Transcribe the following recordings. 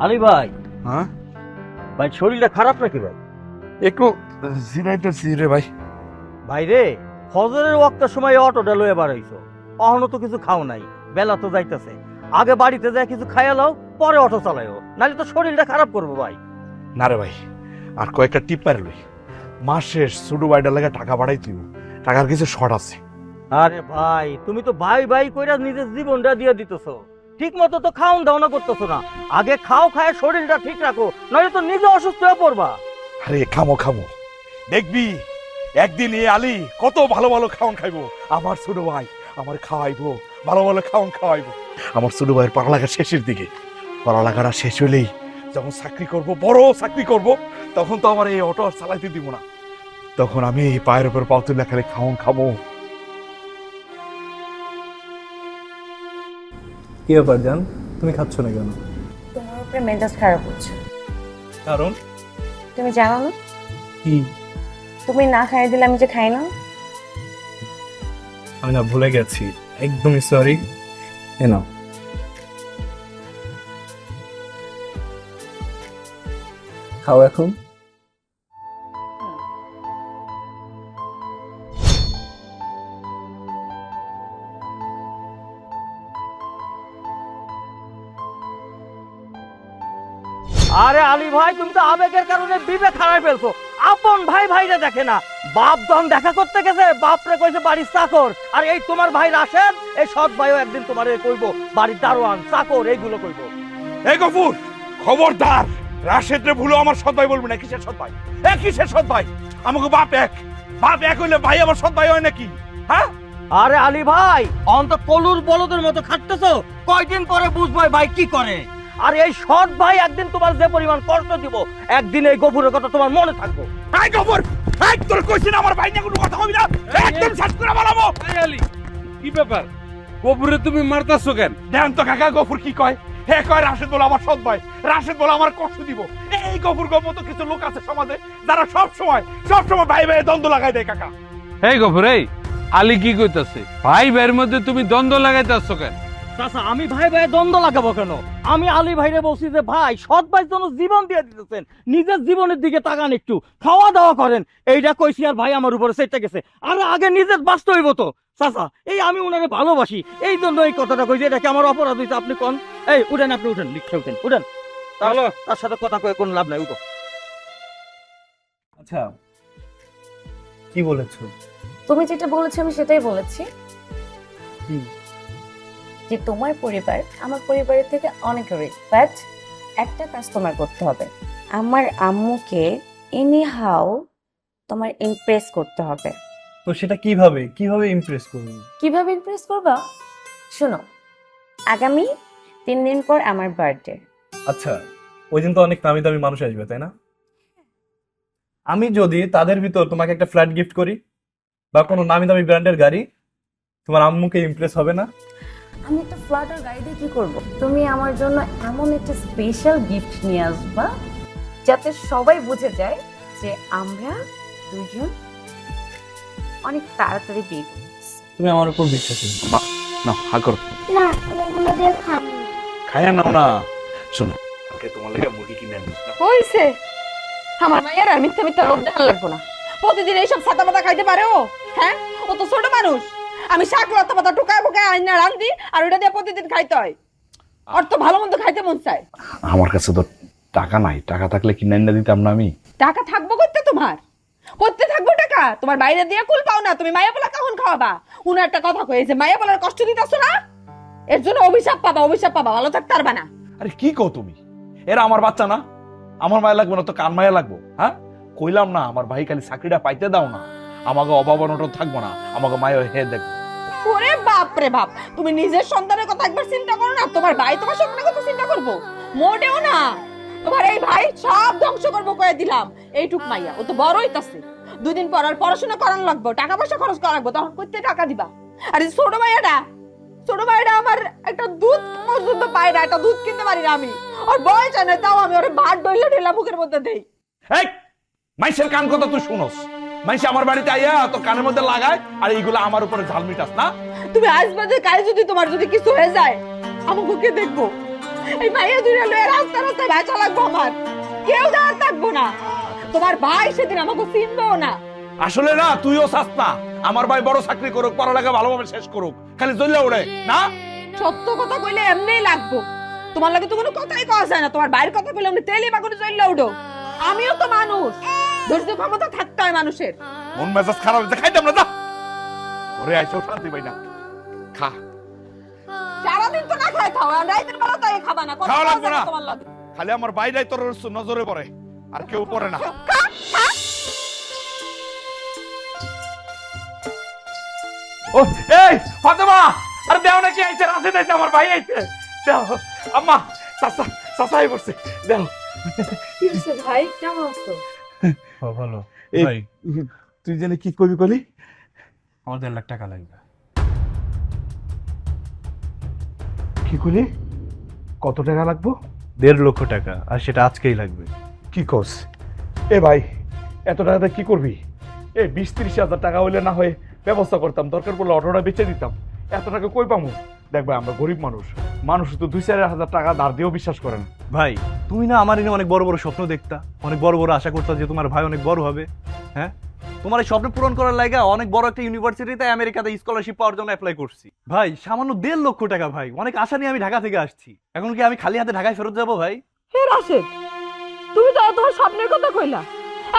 আলী ভাই, হ্যাঁ ভাই শরীরটা খারাপ নাকি ভাই? একটু জিরাইতেছি রে ভাই। ভাই রে, ফজরের ওয়াক্তের সময় অটোটা লয়ে বাড়াইছো, অহনো তো কিছু খাও নাই, বেলা তো যাইতেছে। আগে বাড়িতে যায় কিছু খাইয়া লও, পরে অটো চালাইও, নাহলে তো শরীরটা খারাপ করবো ভাই। না রে ভাই, আর কয়েকটা টিপ মারে লই। মাস শেষ, ছোটো ভাইটার লাগে টাকা বাড়াই তুই, টাকার কিছু শর্ট আছে। আরে ভাই, তুমি তো ভাই ভাই কইরা নিজের জীবনটা দিয়ে দিতেছো, ঠিক মতো তো খাওন দাওনা করতেছো না। আগে খাও, খায় শরীরটা ঠিক রাখো, নইলে তো নিজে অসুস্থ হয়ে পড়বা। আরে খামো খামো, দেখবি একদিন এ আলী কত ভালো ভালো খাওয়ান খাইবো। আমার ছোট ভাই আমার খাওয়াইবো, ভালো ভালো খাওয়ান খাওয়াইবো। আমার ছোট ভাইয়ের পড়ালেখা শেষের দিকে, পড়ালেখাটা শেষ হলেই যখন চাকরি করব, বড় চাকরি করব, তখন তো আমার এই অটো আর চালাইতে দিব না। তখন আমি এই পায়ের উপর পাও তুলে খালি খাওয়ান খাবো। কি ব্যাপার জান, তুমি খাচ্ছ না কেন? তোমার উপরে মেজাজ খারাপ হচ্ছে। কারণ তুমি জানো না, কি? তুমি না খাইয়ে দিলে আমি যে খাই না। আমি না ভুলে গেছি, একদমই সরি। এ নাও। খাও এখন। আরে আলী ভাই, তুমি তো আবেগের কারণে বিবেক হারাই ফেলছো। আপন ভাই ভাইরে দেখে না, বাপ যখন দেখা করতে গেছে বাপরে কইছে বাড়ির চাকর, আর এই তোমার ভাই রাশেদ, এই সৎ ভাইও একদিন তোমারে কইবো বাড়ির দারোয়ান চাকর, এইগুলো কইবো। এই গফুর, খবরদার, রাশেদ রে ভুলো আমার সৎ ভাই বলবি না। কিসের সৎ ভাই? কিসের সৎ ভাই? আমাকে বাপ এক, বাপ এক হইলে ভাই আমার সৎ ভাই হয় নাকি? হ্যাঁ, আরে আলী ভাই, অন্ত কলুর বলদের মতো খাটতেছো, কয়দিন পরে বুঝবো ভাই কি করে। আর এই সৎ ভাই একদিন তোমার যে পরিমাণ কষ্ট দিব, একদিন এই গফুরের কথা তোমার মনে থাকবো। এই গফুর, এই তোর কইছি না আমার ভাই নিয়ে কোনো কথা কইবি না, একদম শেষ করে বলাবো। এই আলী, কি ব্যাপার? গফুরে তুমি মারতাছো কেন? দেন তো কাকা, গফুর কি কয়? হে কয় রাশেদ বলে আমার সৎ ভাই, রাশেদ বলে আমার কষ্ট দিব। এই গফুর মতো কিছু লোক আছে সমাজে যারা সব সময় ভাই ভাই দ্বন্দ্ব লাগাই দেয় কাকা। এই গফুর, এই আলী কি কইতাছে? ভাই ভাইয়ের মধ্যে তুমি দ্বন্দ্ব লাগাইতাছো কেন? চাচা, আমি ভাই ভাই দ্বন্দ্ব লাগাবো কেন? আমি আলী ভাইরে বলছি যে ভাই, সৎ ভাই জন্য জীবন দিয়ে দিতেছেন, নিজের জীবনের দিকে তাকান, একটু খাওয়া দাওয়া করেন, এইটা কইছি। আর ভাই আমার উপরে সেটা গেছে, আর আগে নিজের বাঁচতে হইব তো। চাচা, এই আমি উনারে ভালোবাসি, এই জন্য এই কথাটা কইছি। এটা কি আমার অপরাধ হইছে? আপনি কোন? এই উঠেন, আপনি উঠেন, লিখে উঠেন, উঠেন। চলো। তার সাথে কথা কয়ে কোনো লাভ নাই, উঠো। আচ্ছা, কি বলেছো? তুমি যেটা বলেছো আমি সেটাই বলেছি, কি? যে তোমার পরিবার আমার পরিবারের থেকে অনেক রিচ, বাট একটা কাজ তোমার করতে হবে। আমার আম্মুকে এনি হাউ তোমার ইমপ্রেস করতে হবে। তো সেটা কিভাবে কিভাবে ইমপ্রেস করবে? কিভাবে ইমপ্রেস করবা? শোনো, আগামী 3 দিন পর আমার বার্থডে। আচ্ছা, ওই দিন তো অনেক নামি দামি মানুষ আসবে, তাই না? আমি যদি তাদের ভিতর তোমাকে একটা ফ্ল্যাট গিফট করি বা কোনো নামি দামি ব্র্যান্ডের গাড়ি, তোমার আম্মুকে ইমপ্রেস হবে না? আমি একটা ফ্ল্যাট আর গাড়ি দিয়ে কি করবো? তুমি আমার জন্য এমন একটা স্পেশাল গিফট নিয়ে আসবা যাতে সবাই বুঝে যায় যে আমরা দুজন অনেক তাড়াতাড়ি বিয়ে করছি। তুমি আমার উপর বিশ্বাসী? না হা করো না, এগুলো দিয়ে খাবো। খায়া নাও না। শোনো, কালকে তোমার লাগে মুরগি কিনে আনবো। হইছে, আমার মায়ের আর মিথ্যা মিথ্যা লোক দেখান লাগবো না। প্রতিদিন এইসব ছাতা মাথা খাইতে পারে ও? হ্যাঁ, ও তো ছোট মানুষ। আমি শাক লতা পাতা টুকায় বুকায় আইনা রান্ধি, আর ওইটা দিয়ে প্রতিদিন খাইতে হয়। ওর তো ভালো মন্দ খাইতে মন চায়। আমার কাছে তো টাকা নাই, টাকা থাকলে কিনে এনে দিতাম না আমি। টাকা থাকবো করতে তোমার? করতে থাকবো টাকা? তোমার বাইরে দিয়ে কুল পাও না, তুমি মায়া বলা কখন খাওয়াবা? উনি একটা কথা কয়েছে, মায়া বলার কষ্ট দিতেছো না, এর জন্য অভিশাপ পাবা, অভিশাপ পাবা, ভালো থাকতে পারবা না। আরে কি কও তুমি? এরা আমার বাচ্চা না? আমার মায়া লাগবে না তো কার মায়া লাগবো? হ্যাঁ, কইলাম না আমার ভাই খালি চাকরিটা পাইতে দাও না, আমাকে অভাব অনটন থাকবো না, আমাকে মায়া হে দেখবো। ওরে বাপ রে বাপ, তুমি নিজের সন্তানের কথা একবার চিন্তা করো না, তোমার ভাই তোমার সন্তানের কথা চিন্তা করবো? মোটেও না। তোমার এই ভাই সব ধ্বংস করবো কয়ে দিলাম। এইটুক মাইয়া, ও তো বড়ই তাছে, 2 দিন পর আর পড়াশোনা করানো লাগবে, টাকা পয়সা খরচ করা লাগবে, তখন কইতে টাকা দিবা? আর এই ছোট ভাইয়াটা আমার একটা দুধ পর্যন্ত পায় না, একটা দুধ কিনতে পারি না আমি। আর বয়স হয় না, তাও আমি ওরে ভাত ডইলে ঢেলা মুখের মধ্যে দেই। এই মাইসের কান কথা তুই শুনোস? মাইসে আমার বাড়িতে আইয়া তো কানের মধ্যে লাগায়, আর এইগুলো আমার উপরে ঝাল মিটাস না। তুমি আসবে যে কাল যদি তোমার যদি কিছু হয়ে যায়, আমাকে কে দেখবো? এই মাইয়া দুইটা লয়ে রাস্তা রাস্তায় বেচা লাগবো আমার, কেউ দাঁড় থাকবো না। তোমার ভাই সেদিন আমাকে চিনবেও না। আসলে না, তুইও সস্তা। আমার ভাই বড় চাকরি করুক, পড়ালেখা ভালোভাবে শেষ করুক, খালি জ্বললে ওড়ে না। সত্য কথা কইলে এমনিই লাগবো, তোমার লাগে তো কোনো কথাই কওয়া যায় না। তোমার বাইরের কথা কইলে আমি তেলি বাগুনে চললে উঠো। আমিও তো মানুষ, ধৈর্য ক্ষমতা থাকতে হয় মানুষের। মন মেজাজ খারাপ হয়েছে, খাইতাম না, যা ঘরে আইসো, শান্তি পাই না। খা, সারাদিন তো না খাই খাও, আর রাতের বেলা তাই খাবা না। কথা খাওয়া কওয়া লাগবে যায় না না। তোমার লাগে। খালি আমার বাইরাই তোর নজরে পড়ে, আর কেউ পড়ে না। খা, খা। ও এই ফাতেমা, আরে দেও নাকি আইছে, রাতে আইছে, আমার ভাই আইছে, দেও। আম্মা, চাচা চাচাই বসছে, দেও। ভাই কেমন আছো? ভালো এই- ভাই, তুই জানি কি কবি কলি? আমার 1.5 লাখ টাকা লাগবে। কি কলি? কত টাকা লাগবো? 1.5 লক্ষ টাকা, আর সেটা আজকেই লাগবে। কি কস? এ ভাই, এত টাকাতে কি করবি? 20-30 হাজার টাকা হইলে না হয় ব্যবস্থা করতাম, দরকার পড়লে অটোটা বেচে দিতাম। এত টাকা কই পামু? দেখ ভাই, আমরা গরিব মানুষ, মানুষ তো 2-4 হাজার টাকা ধার দিয়েও বিশ্বাস করে না। ভাই, তুমি না আমার এনে অনেক বড় বড় স্বপ্ন দেখতা, অনেক বড় বড় আশা করতা যে তোমার ভাই অনেক বড় হবে। হ্যাঁ, তোমার এই স্বপ্ন পূরণ করার লাগা অনেক বড় একটা ইউনিভার্সিটিতে আমেরিকাতে স্কলারশিপ পাওয়ার জন্য অ্যাপ্লাই করছি। ভাই, সামান্য 1.5 লক্ষ টাকা ভাই, অনেক আশা নিয়ে আমি ঢাকা থেকে আসছি। এখন কি আমি খালি হাতে ঢাকায় ফেরত যাবো ভাই? হে রাশেদ, তুমি তো তোমার স্বপ্নের কথা কইলা,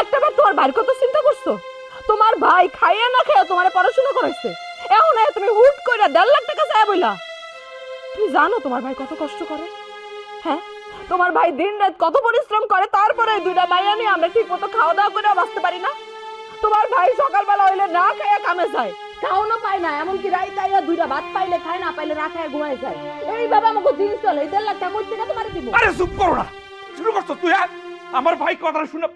একটাবার তোমার ভাইয়ের কথা চিন্তা করছো? তোমার ভাই খাইয়া না খাইয়া তোমার পড়াশোনা করাইছে, এখন তুমি হুট কইরা 1.5 লাখ টাকা চাই বইলা। তুমি জানো তোমার ভাই কত কষ্ট করে? হ্যাঁ, তোমার ভাই দিন রাত কত পরিশ্রম করে, তারপরে দুইটা মাইয়া নিয়ে আমরা ঠিক মতো খাওয়া দাওয়া করে বাঁচতে পারি না। তোমার ভাই সকালবেলা হইলে না খাইয়া কামে যায়, খাওয়ানো পায় না, এমনকি রাইত আইয়া দুইটা ভাত পাইলে খায়, না পাইলে না খায় ঘুমায় যায়। এইভাবে আমাকে দিন চলে। 1.5 লাখ টাকা কই থেকে তোমার দিব? আরে চুপ করো না, শুরু করছো তুই। আমার ভাই কথা শুনে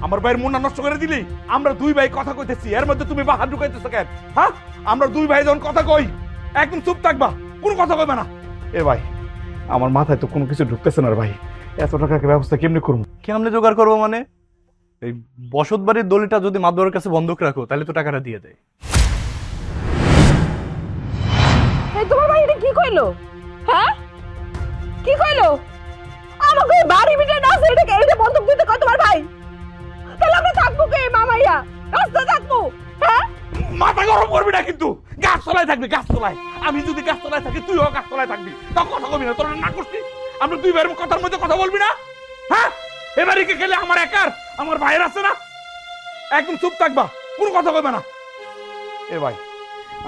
আমার ভাইয়ের মনটা নষ্ট করে দিলি। আমরা দুই ভাই কথা কইতেছি, এর মধ্যে তুমি বাহার ঢুকাইতেছো কেন? হ্যাঁ, আমরা দুই ভাই যখন কথা কই, একদম চুপ থাকবা, কোনো কথা কইবে না। এ ভাই, আমার মাথায় তো কোনো কিছু ঢুকতেছে না রে ভাই, এত টাকার ব্যবস্থা কেমনে করবো? কেমনে জোগাড় করবো মানে? এই বসত বাড়ির দলিটা যদি মাদুয়ারের কাছে বন্ধক রাখো, তাহলে তো টাকাটা দিয়ে দেয়। এই তোমার ভাই এটা কি কইলো? হ্যাঁ, কি কইলো? আমাকে বাড়ি বিটে না আছে, এটাকে এই যে বন্ধক দিতে কয় তোমার ভাই? তাহলে আমরা থাকবো কে মামাইয়া? রাস্তা থাকবো? হ্যাঁ, মাথা গরম করবি না কিন্তু, গাছ তলায় থাকবি, গাছ তলায়। আমি যদি গাছ তলায় থাকি, তুইও গাছ তলায় থাকবি, তা কথা কবি না। তোরা না করছি, আমরা দুই ভাইয়ের কথার মধ্যে কথা বলবি না? হ্যাঁ, এবারে কি খেলে আমার একার, আমার ভাইয়ের আছে না? একদম চুপ থাকবা, কোনো কথা কইবে না। এ ভাই,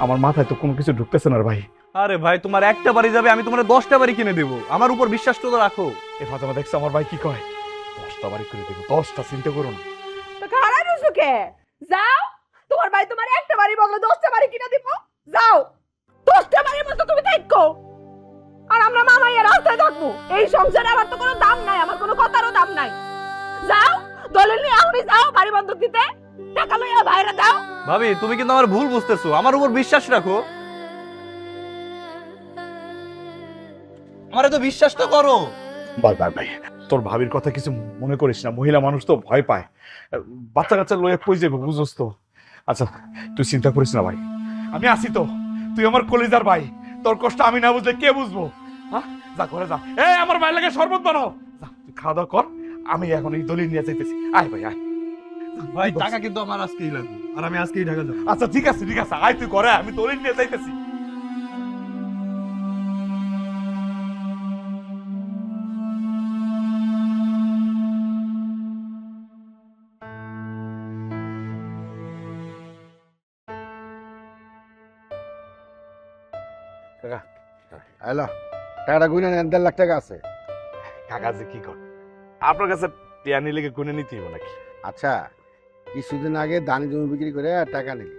আমার মাথায় তো কোনো কিছু ঢুকতেছে না রে ভাই। আরে ভাই, তোমার একটা বাড়ি যাবে, আমি তোমার 10টা বাড়ি কিনে দেবো। আমার উপর বিশ্বাস তো রাখো। এ ফাতেমা, দেখছো আমার ভাই কি কয়? 10টা বাড়ি করে দেবো, 10টা, চিন্তা করো না। তো খারাপ রুসু কে? যাও, তোমার ভাই তোমার একটা বাড়ি বললো 10টা বাড়ি কিনে দিব। যাও, 10টা বাড়ির মতো তুমি থাকো, আর আমরা মামাইয়া রাস্তায় থাকবো। এই সংসারে আমার তো কোনো দাম নাই, আমার কোনো কথারও দাম নাই। যাও, দলিল নিয়ে আমি যাও বাড়ি বন্ধক দিতে, টাকা লইয়া বাইরে দাও। ভাবি, তুমি কিন্তু আমার ভুল বুঝতেছো, আমার উপর বিশ্বাস রাখো। আমারে তো বিশ্বাসটা করো। ভাই ভাই ভাই, তোর ভাবির কথা কিছু মনে করিস না, মহিলা মানুষ তো ভয় পায়, বাচ্চা কাচ্চা লয়ে কই যাবে, বুঝোস তো। আচ্ছা, তুই চিন্তা করিস না ভাই, আমি আছি তো। তুই আমার কলিজার ভাই, তোর কষ্ট আমি না বুঝলে কে বুঝবো? হ্যাঁ, যা করে যা। এই আমার ভাই লাগে শরবত বানাও, যা তুই খাওয়া দাওয়া কর, আমি এখন এই দলিল নিয়ে যাইতেছি। আয় ভাই আয়। ভাই, টাকা কিন্তু আমার আজকেই লাগবে, আর আমি আজকেই ঢাকা যাবো। আচ্ছা ঠিক আছে ঠিক আছে, আয় তুই করে, আমি দলিল নিয়ে যাইতেছি। কাকা, হ্যালো, টাকাটা গুনে নেন, 1.5 লাখ টাকা আছে। কাকা যে কি কর, আপনার কাছে টিয়ানি লেগে গুনে নিতে হইব নাকি? আচ্ছা, কিছুদিন আগে ধানি জমি বিক্রি করে টাকা নিলি,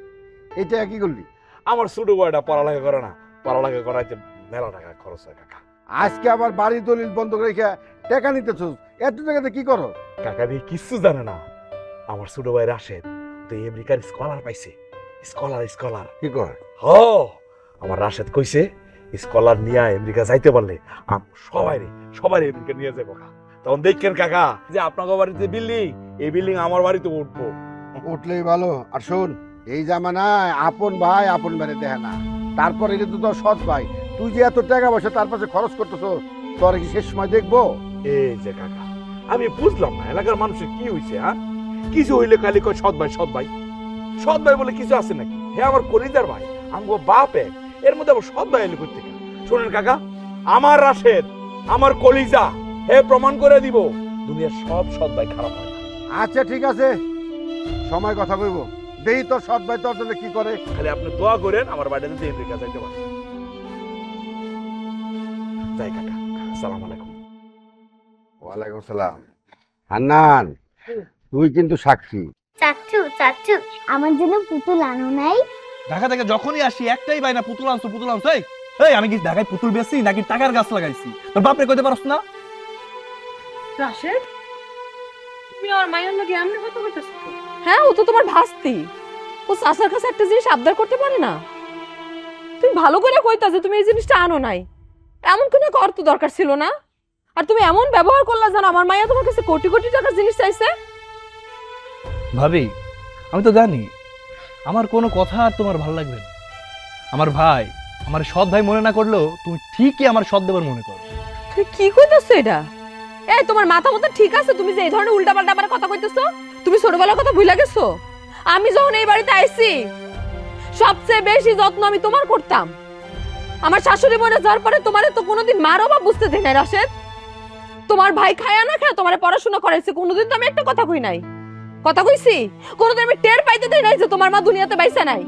এই টাকা কি করলি? আমার ছোট বয়টা পড়ালেখা করে না, পড়ালেখা করাইতে মেলা টাকা খরচ হয় কাকা। আজকে আবার বাড়ির দলিল বন্ধক রেখে টাকা নিতেছ, এত টাকাতে কি করো? কাকা দিয়ে কিচ্ছু জানে না। আমার ছোট ভাই রাশেদ তো আমেরিকার স্কলার পাইছে, স্কলার। কি কর? হ, আমার রাশেদ কইছে স্কলার নিয়ে আমেরিকা যাইতে পারলে সবাই আমেরিকা নিয়ে যাবো। তখন দেখেন কাকা যে আপনাকে বাড়িতে বিল্ডিং, এই বিল্ডিং আমার বাড়িতে উঠবো। উঠলেই ভালো। আর শোন, এই জামানায় আপন ভাই আপন ভাই দেখে না, তারপর এটা তো তোর সৎ ভাই। তুই যে এত টাকা পয়সা তার পাশে খরচ করতেছ, তোর কি শেষ সময় দেখবো? এই যে কাকা, আমি বুঝলাম না এলাকার মানুষের কি হইছে, হ্যাঁ? কিছু হইলে খালি কয় সৎ ভাই, সৎ ভাই। সৎ ভাই বলে কিছু আছে নাকি? হে আমার কলিজার ভাই, আমগো বাপ এক, এর মধ্যে আবার সৎ ভাই এলো কই থেকে? শোনেন কাকা, আমার রাশেদ, আমার কলিজা, হে প্রমাণ করে দিব দুনিয়ার সব সৎ ভাই খারাপ হয় না। আচ্ছা ঠিক আছে, সময় কথা কইব। দেই তোর সৎ ভাই তোর জন্য কি করে। খালি আপনি দোয়া করেন আমার বাড়িতে দিয়ে রেখে যাইতে পারেন। যাই কাকা, আসসালামু আলাইকুম। ওয়ালাইকুম সালাম। হান্নান, তুই কিন্তু সাক্ষী। চাচু চাচু আমার জন্য পুতুল আনো নাই? ঢাকা থেকে যখনই আসি একটাই বাইনা, পুতুল আনছো পুতুল আনছো। এই এই আমি কি ঢাকায় পুতুল বেচছি নাকি টাকার গাছ লাগাইছি? তোর বাপরে কইতে পারছ না? রাশেদ, তুমি আমার মায়ের লগে এমনি কথা কইতাছো? হ্যাঁ, ও তো তোমার ভাস্তি। ও চাচার কাছে একটা জিনিস আবদার করতে পারে না? তুমি ভালো করে কইতা যে তুমি এই জিনিসটা আনো নাই, এমন কোনো অর্থ দরকার ছিল না। আর তুমি এমন ব্যবহার করলা যেন আমার মাইয়া তোমার কাছে কোটি কোটি টাকার জিনিস চাইছে। ভাবি, আমি তো জানি আমার কোনো কথা আর তোমার ভালো লাগবে না। আমার ভাই, আমার সৎ ভাই মনে না করলেও তুমি ঠিকই আমার সৎ দেবার মনে করো। তুমি কি কইতাছো এটা? এই তোমার মাথা মতো ঠিক আছে? তুমি যে এই ধরনের উল্টাপাল্টা আমার কথা কইতেছো, তুমি ছোটবেলার কথা ভুলে গেছো? আমি যখন এই বাড়িতে আইছি সবচেয়ে বেশি যত্ন আমি তোমার করতাম। আমার শাশুড়ি মরে যাওয়ার পরে তোমারে তো কোনোদিন মারও বা বুঝতে দেই নাই রাশেদ। তোমার ভাই খায়া না খায় তোমারে পড়াশোনা করাইছে, কোনোদিন তো আমি একটা কথা কই নাই। কথা কইছি? কোনোদিন আমি টের পাইতে দেই নাই যে তোমার মা দুনিয়াতে বাইসা নাই।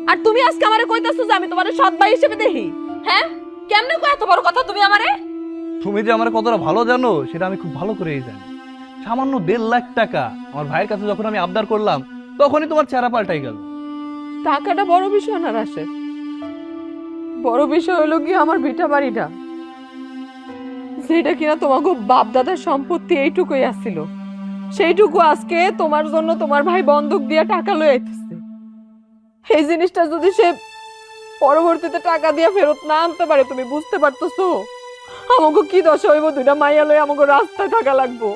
আর তুমি আজকে আমারে কইতাছো যে আমি তোমারে সৎ ভাই হিসেবে দেখি? হ্যাঁ, কেমনে কই এত বড় কথা তুমি আমারে? তুমি যে আমার কতটা ভালো জানো সেটা আমি খুব ভালো করেই জানি। সামান্য 1.5 লাখ টাকা আমার ভাইয়ের কাছে যখন আমি আবদার করলাম তখনই তোমার চেহারা পাল্টাই গেল। টাকাটা বড় বিষয় না রাশেদ, বড় বিষয় হলো কি আমার ভিটা বাড়িটা, যেটা কিনা তোমাকে বাপ দাদার সম্পত্তি এইটুকুই আসছিল, সেইটুকু আজকে তোমার জন্য তোমার ভাই বন্ধক দিয়ে টাকা লয়ে আইতেছে। এই জিনিসটা যদি সে পরবর্তীতে টাকা দিয়ে ফেরত না আনতে পারে, তুমি বুঝতে পারতেছো আমাকে কি দশা হইব? দুইটা মাইয়া লয়ে আমাকে রাস্তায় থাকা লাগবো।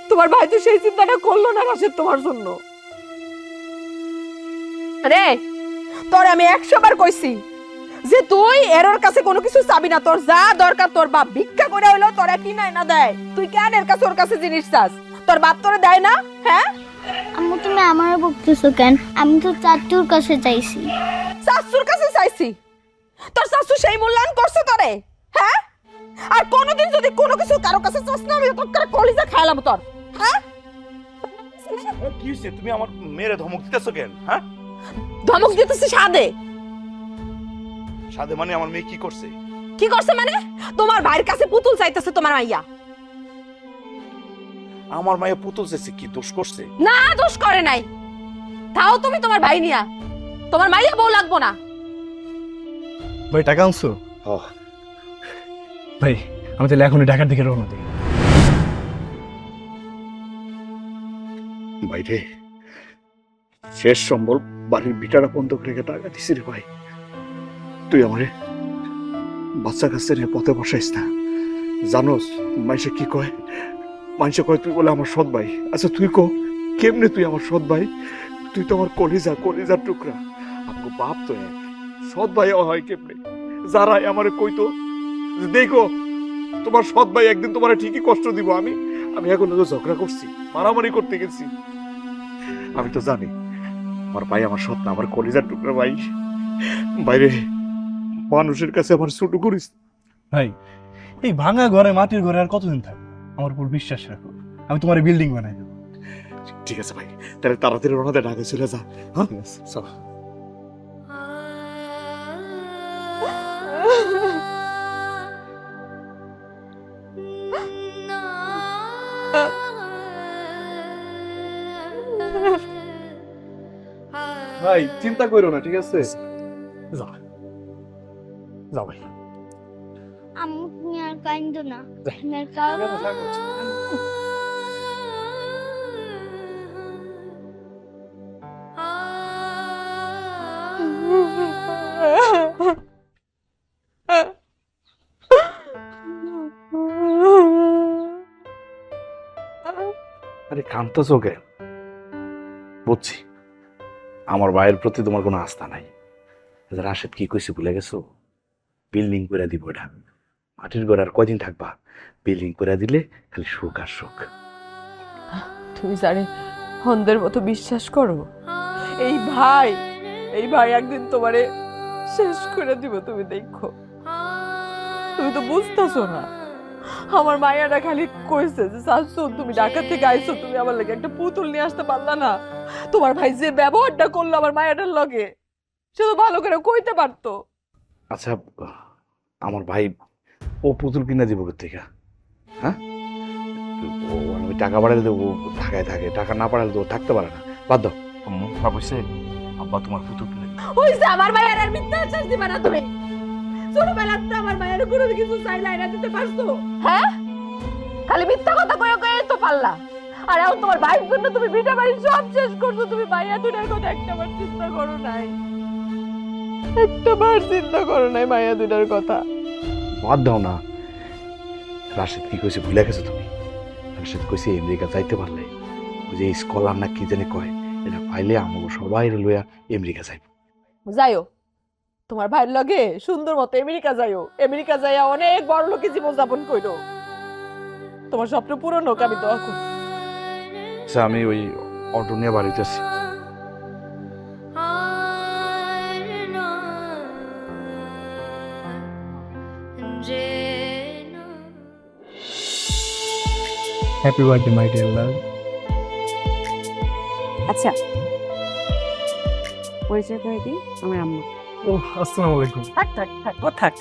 তোমার ভাই তো সেই চিন্তাটা করলো না রাশেদ তোমার জন্য। রে, তোর আমি 100 বার কইছি যে তুই এর কাছে কোনো কিছু চাবি না। তোর যা দরকার তোর বাপ ভিক্ষা করে হইলো তোরা কিনাই না দেয়, তুই কেন এর কাছে ওর কাছে জিনিস চাস? তোর বাপ তোরে দেয় না? হ্যাঁ, আম্মু তুমি আমারে বকতেছো কেন? আমি তো চাচুর কাছে চাইছি। শাশুর কাছে চাইছি? তোর শাশু সেই মূল্যায়ন করছে তোরে? হ্যাঁ, আর কোনোদিন যদি কোনো কিছু কারো কাছে চাস না, আমি তোর কলিজা খাইলাম তোর। হ্যাঁ, কি হইছে? তুমি আমার মেরে ধমক দিতেছো কেন? হ্যাঁ, ধমক দিতেছিস সাদে? সাথে মানে আমার মেয়ে কি করছে? কি করছে মানে? তোমার ভাইয়ের কাছে পুতুল চাইতেছে তোমার মাইয়া। আমার মায়ের পুতুল চেয়েছে, কি দোষ করছে? না, দোষ করে নাই। তাও তুমি তোমার ভাই নিয়া, তোমার মাইয়া বউ লাগবো না। ভাই টাকা আনছো? হ্যাঁ। ভাই আমি তাহলে এখনই ঢাকার দিকে রওনা দিই। বাইরে শেষ সম্বল বাড়ির বিটাটা বন্ধ করে রেখে টাকা দিছি রে ভাই। তুই আমারে বাচ্চা কাছে নিয়ে পথে বসাইস না। জানোস মানুষে কি কয়? মানুষে কয় তুই বলে আমার সৎ ভাই। আচ্ছা তুই কো কেমনে তুই আমার সৎ ভাই? তুই তো আমার কলিজার টুকরা। আমাকে বাপ তো এক, সৎ ভাই হয় কেমনে? যারা আমারে কইতো যে দেখো তোমার সৎ ভাই একদিন তোমার ঠিকই কষ্ট দিব, আমি এখন ঝগড়া করছি, মারামারি করতে গেছি। আমি তো জানি আমার ভাই আমার সৎ না, আমার কলিজার টুকরা ভাই। বাইরে মানুষের কাছে আমার ছোট করিস। ভাই এই ভাঙা ঘরে মাটির ঘরে আর কতদিন থাকবো? আমার উপর বিশ্বাস রাখো, আমি তোমার বিল্ডিং বানাই দেবো। ঠিক আছে ভাই, তাহলে তাড়াতাড়ি রওনা ঢাকা চলে যা। হ্যাঁ চল। ভাই চিন্তা করো না, ঠিক আছে? যা যা ভাই। আম্মু তুমি আর কাইন্দো না। তুমি আর কাঁদো না। আরে কাঁদতেছো কেন? বুঝছি আমার ভাইয়ের প্রতি তোমার কোনো আস্থা নাই। রাশেদ কি কইছে ভুলে গেছো? বিল্ডিং করে দিব এটা। মাটির ঘর আর কদিন থাকবা, বিল্ডিং করে দিলে খালি সুখ আর সুখ। তুমি জানি অন্ধের মতো বিশ্বাস করো, এই ভাই একদিন তোমারে শেষ করে দিব, তুমি দেখো। তুমি তো বুঝতেছো না, আমার মায়াটা খালি কইছে যে শাশু তুমি ঢাকা থেকে আইছো, তুমি আমার লাগে একটা পুতুল নিয়ে আসতে পারলা না। তোমার ভাই যে ব্যবহারটা করলো আমার মায়াটার লগে, সে তো ভালো করে কইতে পারতো। আচ্ছা, আমার ভাই ও পুতুল কিনে দিব কোথেকে? হ্যাঁ, ও আমি টাকা পাঠালে তো ও ঢাকায় থাকে, টাকা না পাঠালে তো ও থাকতে পারে না। বাদ দাও, মন খারাপ হয়েছে, আব্বা তোমার পুতুল কিনে দিবে। হইছে, আমার মায়ের আর মিথ্যা আশ্বাস দিবা না তুমি। ছোটবেলাতে আমার মায়ের কোনো কিছু চাইলে এনে দিতে পারছো? হ্যাঁ, খালি মিথ্যা কথা কয়ে কয়ে তো পারলা। আর এখন তোমার ভাইয়ের জন্য তুমি ভিটা বাড়ি সব শেষ করছো। তুমি ভাইয়া দুটার কথা একটাবার চিন্তা করো নাই, একটাবার চিন্তা করো নাই মাইয়া দুটার কথা। বাদ দাও না। রাশেদ কি কইছে ভুলে গেছো তুমি? রাশেদ কইছে আমেরিকা যাইতে পারলে ওই যে স্কলার না কি জানি কয়, এটা পাইলে আমাকে সবাই লইয়া আমেরিকা যাইব। যাইও তোমার ভাইয়ের লগে সুন্দর মতো আমেরিকা যাইও, আমেরিকা যাইয়া অনেক বড় লোকে জীবন যাপন করো। তোমার স্বপ্ন পূরণ হোক, আমি দোয়া করি। আচ্ছা, আমি ওই অটো নিয়ে বাড়িতে আছি। হ্যাপি বার্থডে মাই ডিয়ার লাভ। আচ্ছা, পরিচয় করে দিই, আমার আম্মু। ও, আসসালামু আলাইকুম। থাক থাক থাক, ও থাক,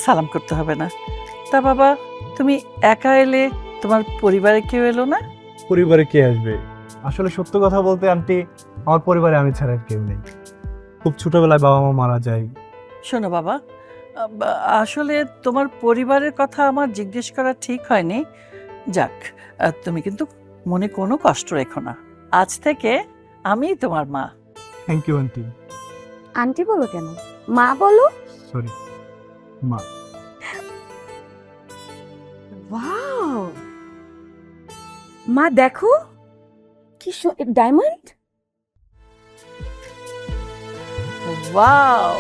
সালাম করতে হবে না। তা বাবা, তুমি একা এলে, তোমার পরিবারে কেউ এলো না? পরিবারে কে আসবে? আসলে সত্য কথা বলতে আন্টি, আমার পরিবারে আমি ছাড়া আর কেউ নেই। খুব ছোটবেলায় বাবা মা মারা যায়। শোনো বাবা, আসলে তোমার পরিবারের কথা আমার জিজ্ঞেস করা ঠিক হয়নি। যাক, তুমি কিন্তু মনে কোনো কষ্ট রেখো না। আজ থেকে আমি তোমার মা। Thank you aunty. আন্টি বলো কেন, মা বলো। সরি, মা। ওয়াও, মা দেখো কি ডায়মন্ড। ওয়াও,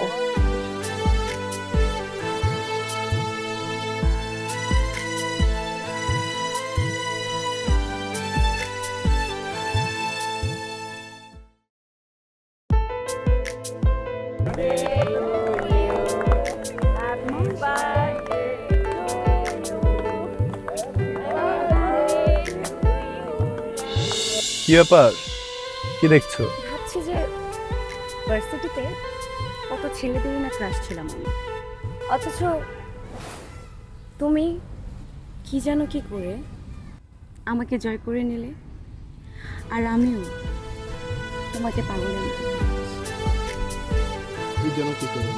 কি ব্যাপার, কি দেখছো? ভাবছি যে ভার্সিটিতে কত ছেলেদেরই না ক্রাশ ছিলাম আমি, অথচ তুমি কি যেন কি করে আমাকে জয় করে নিলে, আর আমিও তোমাকে পাগলের মতো ভালোবাসি। কি যেন কি করে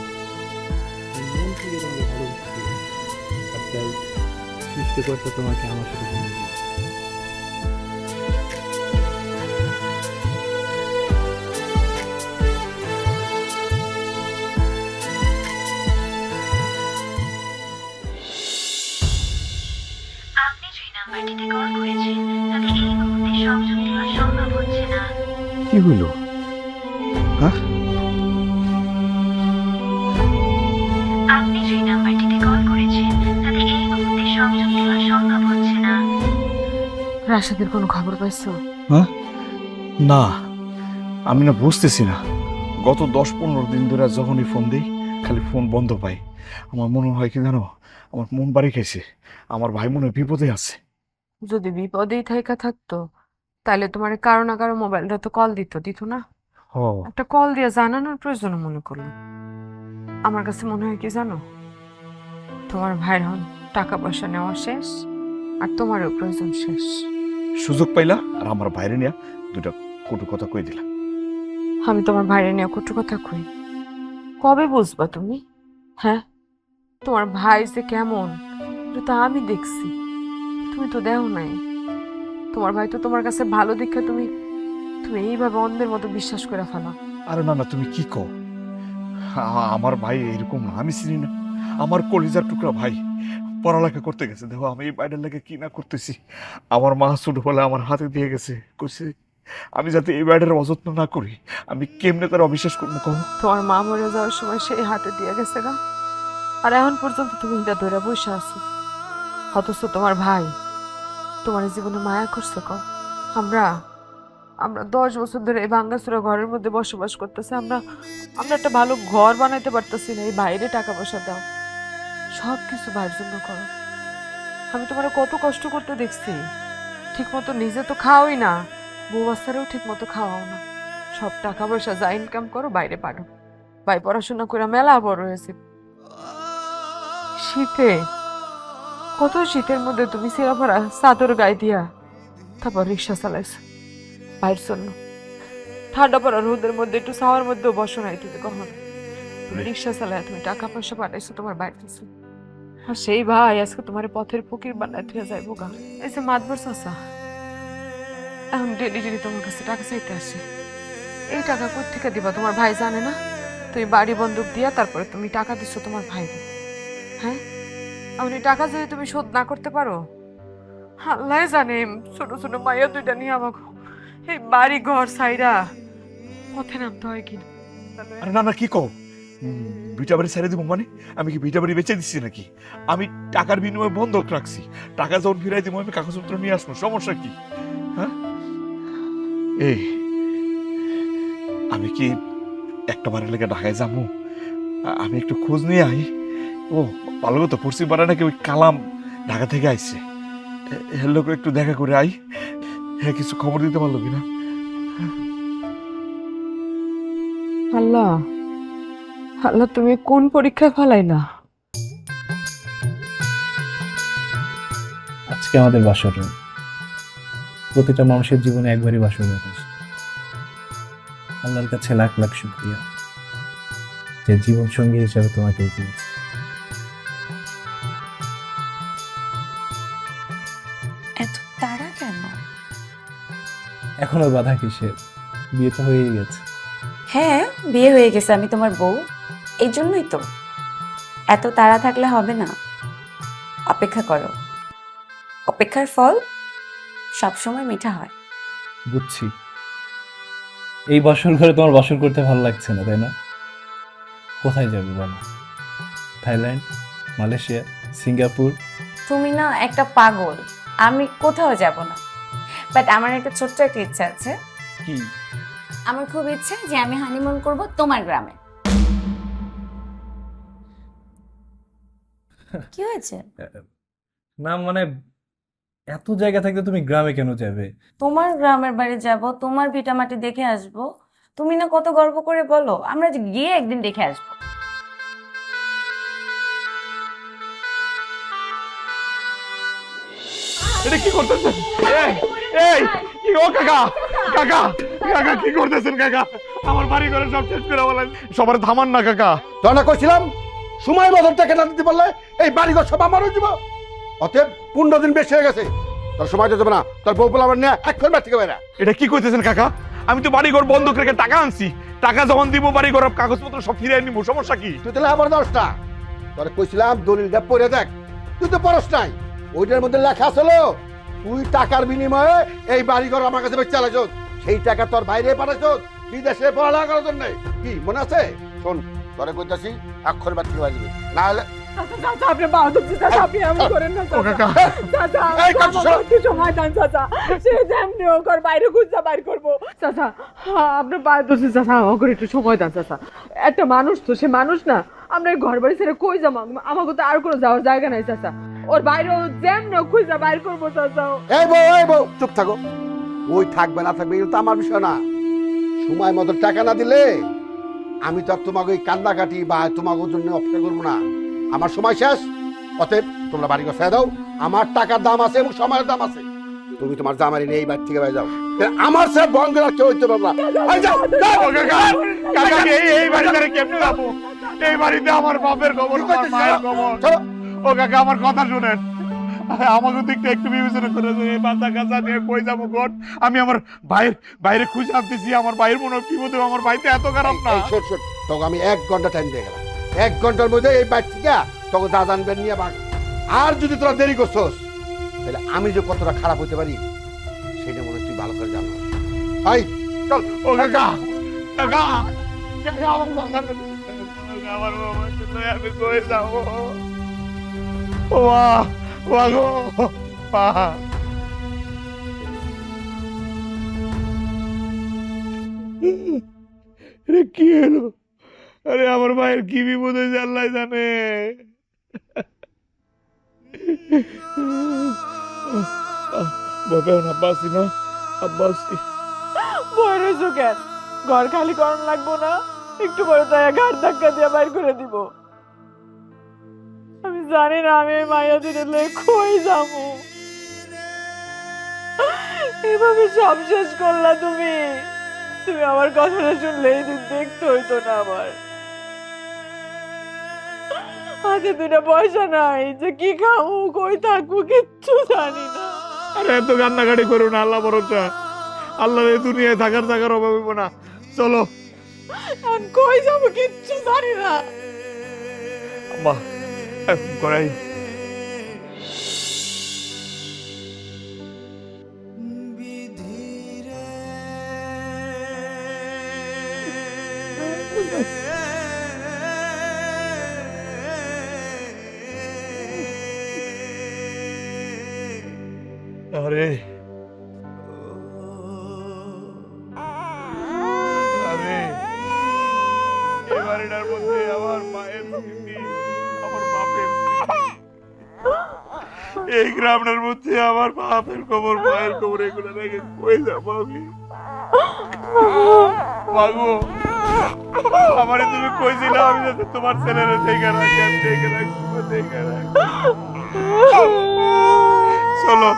আমি মন থেকে তোমাকে ভালোবাসি, আর তাই সৃষ্টিকর্তা তোমাকে আমার সাথে জন্ম দিয়েছে। আপনি যে নাম্বারটিতে কল করেছেন তাতে এই মুহূর্তে সংযোগ দেওয়া সম্ভব হচ্ছে না। কি হইল? হ্যাঁ, আপনি যে নাম্বারটিতে কল করেছেন তাতে এই মুহূর্তে সংযোগ দেওয়া সম্ভব হচ্ছে না। রাশেদের কোনো খবর পাইছো? হ্যাঁ, না, আমি না বুঝতেছি না। গত 10-15 দিন ধরে যখনই ফোন দিই খালি ফোন বন্ধ পাই। আমার মনে হয় কি জানো, আমার মন বাড়ি খাইছে। আমার ভাই মনে হয় বিপদে আছে। যদি বিপদেই থাইকা থাকতো তাহলে তোমার কারো না কারো মোবাইলটা তো কল দিত না? হ, একটা কল দিয়ে জানানোর প্রয়োজন মনে করলো। আমার কাছে মনে হয় কি জানো, তোমার ভাইয়ের হন টাকা পয়সা নেওয়া শেষ, আর তোমারও প্রয়োজন শেষ। সুযোগ পাইলা আর আমার বাইরে নিয়ে দুটা কটু কথা কই দিলা। আমি তোমার ভাইয়ের নিয়ে কটু কথা কই? কবে বুঝবা তুমি? হ্যাঁ, তোমার ভাই যে কেমন এটা তো আমি দেখছি, তুমি তো দেও নাই। তোমার ভাই তো তোমার কাছে ভালো দেখে তুমি এইভাবে অন্ধের মতো বিশ্বাস করে ফেলো। আরে না না, তুমি কি কও? আমার ভাই এরকম না, আমি চিনি না। আমার কলিজার টুকরা ভাই পড়ালেখা করতে গেছে, দেখো আমি এই বাইরের লাগে কি না করতেছি। আমার মা ছোটবেলায় আমার হাতে দিয়ে গেছে, কইছে আমি যাতে এই বাইরের অযত্ন না করি। আমি কেমনে তার অবিশ্বাস করবো কহ? তোমার মা মরে যাওয়ার সময় সেই হাতে দিয়ে গেছে গা। আর এখন পর্যন্ত তুমি এটা ধরে বসে আছো, অথচ তোমার ভাই তোমার জীবনে মায়া করছে কও। আমরা আমরা 10 বছর ধরে এই ভাঙ্গাচোরা ঘরের মধ্যে বসবাস করতেছি, আমরা একটা ভালো ঘর বানাইতে পারতেছি না। এই বাইরে টাকা পয়সা দাও, সব কিছু ভাইয়ের জন্য করো। আমি তোমার কত কষ্ট করতে দেখছি, ঠিক মতো নিজে তো খাওয়াই না, বউ বাচ্চারেও ঠিক মতো খাওয়াও না। সব টাকা পয়সা যা ইনকাম করো বাইরে পাঠাও। ভাই পড়াশোনা করে মেলা বড় হয়েছে। শীতে কত শীতের মধ্যে তুমি সিরাপড়া চাদর গায়ে দিয়া তারপর রিক্সা চালাইছো ভাইয়ের জন্য। ঠান্ডা পড়া রোদের মধ্যে একটু ছাওয়ার মধ্যেও বসো নাই তুমি কখনো। তুমি রিক্সা চালায় তুমি টাকা পয়সা পাঠাইছো তোমার ভাইয়ের কাছে। আর সেই ভাই আজকে তোমার পথের ফকির বানায় তুই যাইবো গা। এই যে মাতবর চাচা এখন ডেলি ডেলি তোমার কাছে টাকা চাইতে আসে, এই টাকা কোত্থেকে দিবা? তোমার ভাই জানে না তুমি বাড়ি বন্দুক দিয়া তারপরে তুমি টাকা দিচ্ছ তোমার ভাই। হ্যাঁ, আমি টাকা যদি তুমি শোধ না করতে পারো, আল্লাহ জানে ছোট ছোট মাইয়া দুইটা নিয়ে আমাকে এই বাড়ি ঘর সাইরা পথে নামতে হয় কিনা। আরে না না, কি কও? ভিটা বাড়ি ছেড়ে দিব মানে? আমি কি ভিটা বাড়ি বেচে দিচ্ছি নাকি? আমি টাকার বিনিময়ে বন্ধক রাখছি, টাকা যখন ফিরাই দিব আমি কাগজপত্র নিয়ে আসবো, সমস্যা কি? হ্যাঁ, এই আমি কি একটা বারের লেগে ঢাকায় যাবো? আমি একটু খোঁজ নিয়ে আই। ও ভালো কথা, পশ্চিম পাড়া নাকি ওই কালাম ঢাকা থেকে আইছে, এর লোক একটু দেখা করে আই। হ্যাঁ, কিছু খবর দিতে পারলো কিনা? আল্লাহ আল্লাহ, তুমি কোন পরীক্ষায় ফেলাইলা? আজকে আমাদের বাসর রাত। প্রতিটা মানুষের জীবনে একবারই বাসর রাত আসে। আল্লাহর কাছে লাখ লাখ শুকরিয়া যে জীবন সঙ্গী হিসাবে তোমাকে পেয়েছি। এত তাড়া কেন? এখন আর বাধা কিসের? বিয়ে তো হয়েই গেছে। হ্যাঁ, বিয়ে হয়ে গেছে, আমি তোমার বউ, এই জন্যই তো। এত তাড়া থাকলে হবে না, অপেক্ষা করো। অপেক্ষার ফল সবসময় মিঠা হয়। বুঝছি। এই বাসর ঘরে তোমার বাসর করতে ভালো লাগছে না, তাই না? কোথায় যাবে বলো? Thailand, Malaysia, Singapore? তুমি না একটা পাগল, আমি কোথাও যাব না। বাট আমার একটা ছোট্ট একটা ইচ্ছা আছে। কি? আমার খুব ইচ্ছে যে আমি হানিমুন করব তোমার গ্রামে। কি হয়েছে? না মানে এত জায়গা থাকতে তুমি গ্রামে কেন যাবে? তোমার গ্রামের বাড়ি যাব, তোমার ভিটামাটি দেখে আসব। তুমি না কত গর্ব করে বলো, আমরা গিয়ে একদিন দেখে আসবো। এটা কি করতেছেন? এই কি? ও কাকা, কাকা, কাকা কি করতেছেন কাকা? আমার বাড়ি ঘরে সব শেষ করে বলেন, সবার থামান না কাকা। তখন না কইছিলাম সময় মতো টাকা না দিতে পারলে এই বাড়িঘর সব আমার হয়ে যাব। অতএব 15 দিন বেশি হয়ে গেছে, তোর সময় দিতে হবে না। তোর বউ পোলাবার নিয়ে এক ফের বাড়ি থেকে বেরা। এটা কি করতেছেন কাকা? আমি তো বাড়ি ঘর বন্ধক রেখে টাকা আনছি, টাকা যখন দিব বাড়ি ঘর কাগজপত্র সব ফিরিয়ে নিব, সমস্যা কি? তুই তাহলে আবার 10টা তোর কইছিলাম দলিলটা পড়ে দেখ, তুই তো পড়স নাই। ওইটার মধ্যে লেখা ছিল তুই টাকার বিনিময়ে এই বাড়িঘর আমার কাছে বেচে চালাইছ, সেই টাকা তোর বাইরে পাঠাইছ বিদেশে পড়ালেখা করার জন্য। কি মনে আছে? শোন, তোরে কইতাছি অক্ষর বাদ থেকে বাজবে না হলে আপনি বাহাদুর চাচা, আপনি এমন করেন না চাচা। চাচা, এই কাজ আমাকে একটু সময় দেন চাচা। সে যেমনি হোক ওর বাইরে খুঁজা বাইর করবো চাচা। আপনি বাহাদুর চাচা, আমাকে একটু সময় দেন চাচা। একটা মানুষ তো, সে মানুষ না। আমরা এই ঘর বাড়ি ছেড়ে কই যাবো? আমাকে তো আর কোনো যাওয়ার জায়গা নাই চাচা। ওর বাইরে যেমনি হোক খুঁজা বাইর করবো চাচা। এই বউ চুপ থাকো। ওই থাকবে না থাকবে এটা তো আমার বিষয় না। সময় মতো টাকা না দিলে আমি তো আর তোমাকে ওই কান্দাকাটি বা তোমাকে জন্য অপেক্ষা করবো না। আমার সময় শেষ, অতএব তোমরা বাড়ি ঘর ছেড়ে দাও। আমার টাকার দাম আছে এবং সময়ের দাম আছে। তুমি তোমার জামারি নিয়ে এই বাড়ি থেকে বাইরে যাও। আমার সে বন্ধ রাখতে হইতে পারবো না। এই যাও, যাও। ও কাকা, কাকা আমি এই বাড়িতে কেমনে যাবো? এই বাড়িতে আমার বাপের খবর, আমার মায়ের খবর। ও কাকা, আমার কথা শুনেন, আমাকে দিকটা একটু বিবেচনা করে এই বাচ্চা কাচ্চা নিয়ে কই যাবো কোন? আমি আমার ভাইয়ের বাইরে খুঁজে আনতেছি, আমার ভাইয়ের মনে হয় বিপদে, আমার ভাইতে এত খারাপ না। এই শোন, তোকে আমি 1 ঘন্টা টাইম দিয়ে গেলাম। 1 ঘন্টার মধ্যে এই বাড়ি থেকে তোকে যা জানবেন নিয়ে ভাগ। আর যদি তোরা দেরি করছস তাহলে আমি যে কতটা খারাপ হতে পারি সেটা মনে হয় তুই ভালো করে জানো। চল। ও কাকা, কাকা, কাকা আমার কথা শুনেন। আমার বাবাকে লয়ে আমি কই যাবো? ও মা, মা গো, মা। আরে কি হলো? আরে আমার মায়ের কি বিপদ হয়েছে আল্লাহ জানে। ভয় পেও না, আব্বাসি না, আব্বাসি। ভয় রয়েছো কেন? ঘর খালি করার লাগবো না, একটু পরে তাই ঘাট ধাক্কা দিয়ে বাইর করে দিব। আমি জানি না আমি এই মায়া দিনে লয়ে কই যাবো। এভাবে সব শেষ করলা তুমি। তুমি আমার কথাটা শুনলে এই দিন দেখতে হইতো না আমার। হাতে দুটা পয়সা নাই, যে কি খাবো কই থাকবো কিচ্ছু জানি না। আরে এত কান্নাকাটি করো না, আল্লাহ ভরসা। আল্লাহ এই দুনিয়ায় থাকার জায়গার অভাব হইব না। চলো। এখন কই যাবো কিচ্ছু জানি না। আম্মা এখন করাই। আরে আরে এই বাড়িটার মধ্যে আমার মায়ের স্মৃতি, আমার বাপের স্মৃতি, এই গ্রামের মধ্যে আমার বাপের কবর, মায়ের কবর, এগুলো রেখে কই যাবো আমি? মাগো, আমারে তুমি কইছিলে আমি যাতে তোমার ছেলেরে দেখে রাখি, আমি দেখে রাখবো, দেখে রাখবো। চলো।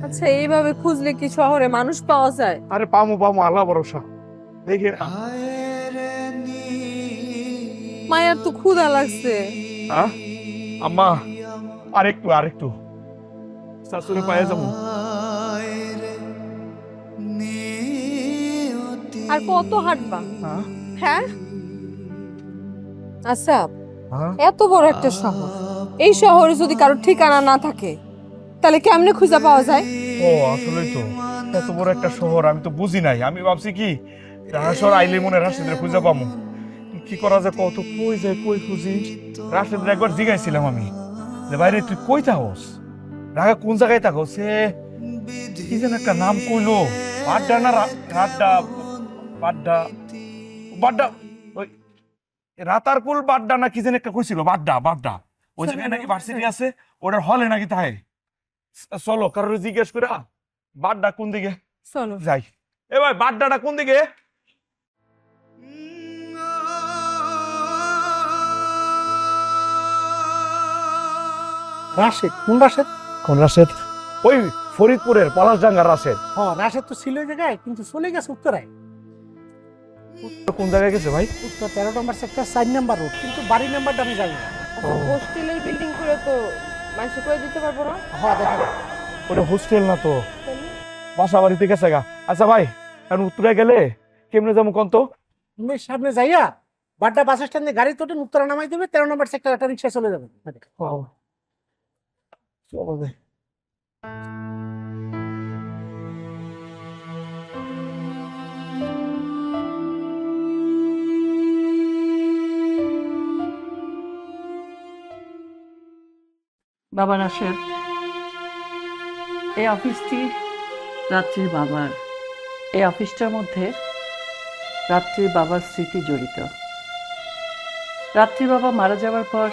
আচ্ছা, এইভাবে খুঁজলে কি শহরে মানুষ পাওয়া যায়? আরে পামু পামু, আল্লাহ ভরসা। দেখি না। মায়ের তো ক্ষুধা লাগছে। আম্মা আরেকটু আরেকটু শাশুড়ি পায়ে যাবো। আর কত হাঁটবা? হ্যাঁ আচ্ছা, এত বড় একটা শহর, এই শহরে যদি কারোর ঠিকানা না থাকে তাহলে কেমনে খুঁজে পাওয়া যায়? ও আসলেই তো, এত বড় একটা শহর আমি তো বুঝি নাই। আমি ভাবছি কি রাশের আইলে মনে রাশেদের খুঁজে পাবো। কি করা যায়, কত কই যায়, কই খুঁজি। রাশেদের একবার জিজ্ঞাসছিলাম আমি যে বাইরে তুই কই থাকস, ঢাকা কোন জায়গায় থাকো? সে কি যেন একটা নাম কইলো, বাড্ডা না রাড্ডা, বাড্ডা বাড্ডা, ওই রাতারকুল বাড্ডা না কি যেন একটা কইছিল, বাড্ডা বাড্ডা। ওই জায়গায় নাকি ভার্সিটি আছে, ওটার হলে নাকি তাই। চলো কারোর জিজ্ঞেস করে বাড্ডা কোন দিকে, চলো যাই। এ ভাই বাড্ডাটা কোন দিকে? রাশেদ? কোন রাশেদ? কোন রাশেদ? ওই ফরিদপুরের পলাশডাঙ্গার রাশেদ। হ্যাঁ, রাশেদ তো ছিল ওই জায়গায়, কিন্তু চলে গেছে উত্তরায়। কোন জায়গায় গেছে ভাই? উত্তর 13 নম্বর সেক্টর 4 নম্বর রোড, কিন্তু বাড়ির নাম্বারটা আমি জানি না। হোস্টেলের বিল্ডিং করে তো মানুষ করে দিতে পারবো না। হ্যাঁ দেখা ওটা হোস্টেল না তো, বাসা বাড়িতে গেছে গা। আচ্ছা ভাই, এখন উত্তরায় গেলে কেমনে যাবো কোন তো? তুমি সামনে যাইয়া বাড্ডা বাস স্ট্যান্ডে গাড়ি তোটেন, উত্তরা নামাই দেবে, 13 নম্বর সেক্টর একটা রিক্সা চলে যাবে। চলো যাই। বাবা রাশেদ, এই অফিসটি রাত্রির বাবার। এই অফিসটার মধ্যে রাত্রির বাবার স্মৃতি জড়িত। রাত্রির বাবা মারা যাওয়ার পর